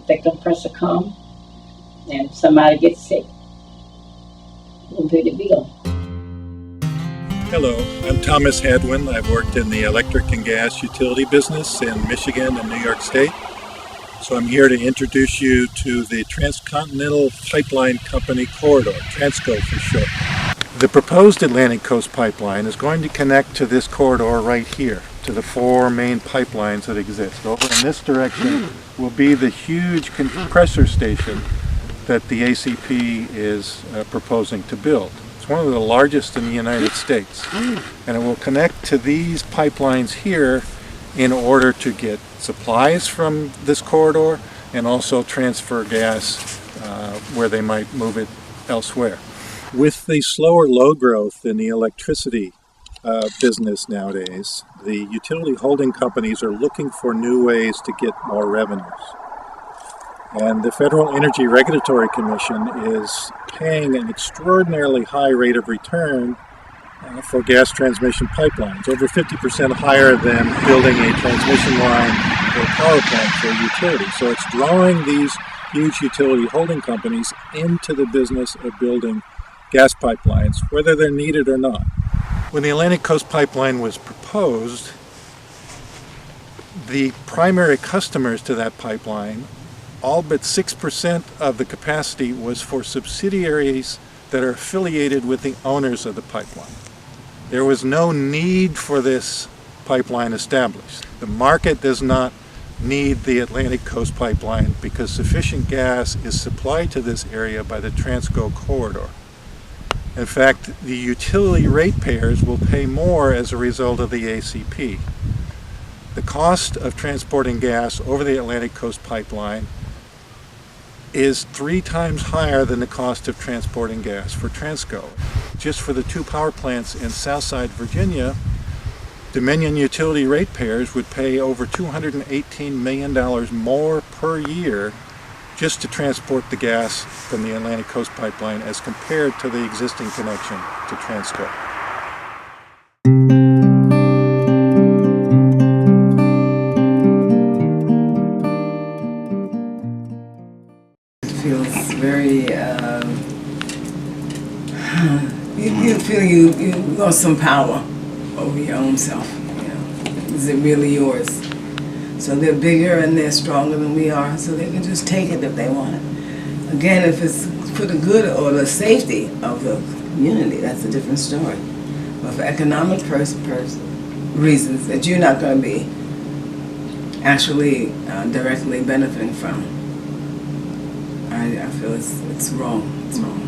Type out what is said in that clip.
victim pressure come and somebody gets sick, we'll pay the bill. Hello, I'm Thomas Hadwin. I've worked in the electric and gas utility business in Michigan and New York State. So I'm here to introduce you to the Transcontinental Pipeline Company Corridor, Transco for short. The proposed Atlantic Coast Pipeline is going to connect to this corridor right here, to the four main pipelines that exist. Over in this direction will be the huge compressor station that the ACP is proposing to build. It's one of the largest in the United States, and it will connect to these pipelines here in order to get supplies from this corridor and also transfer gas where they might move it elsewhere. With the slower load growth in the electricity business nowadays, the utility holding companies are looking for new ways to get more revenues. And the Federal Energy Regulatory Commission is paying an extraordinarily high rate of return for gas transmission pipelines, over 50% higher than building a transmission line or power plant for a utility. So it's drawing these huge utility holding companies into the business of building gas pipelines, whether they're needed or not. When the Atlantic Coast Pipeline was proposed, the primary customers to that pipeline, all but 6% of the capacity was for subsidiaries that are affiliated with the owners of the pipeline. There was no need for this pipeline established. The market does not need the Atlantic Coast Pipeline because sufficient gas is supplied to this area by the Transco corridor. In fact, the utility ratepayers will pay more as a result of the ACP. The cost of transporting gas over the Atlantic Coast Pipeline is 3 times higher than the cost of transporting gas for Transco. Just for the 2 power plants in Southside Virginia, Dominion utility ratepayers would pay over $218 million more per year just to transport the gas from the Atlantic Coast Pipeline as compared to the existing connection to Transco. It feels very, you feel you lost some power over your own self, you know. Is it really yours? So they're bigger and they're stronger than we are, so they can just take it if they want it. Again, if it's for the good or the safety of the community, that's a different story. But for economic reasons that you're not going to be actually directly benefiting from, I feel it's wrong. It's wrong.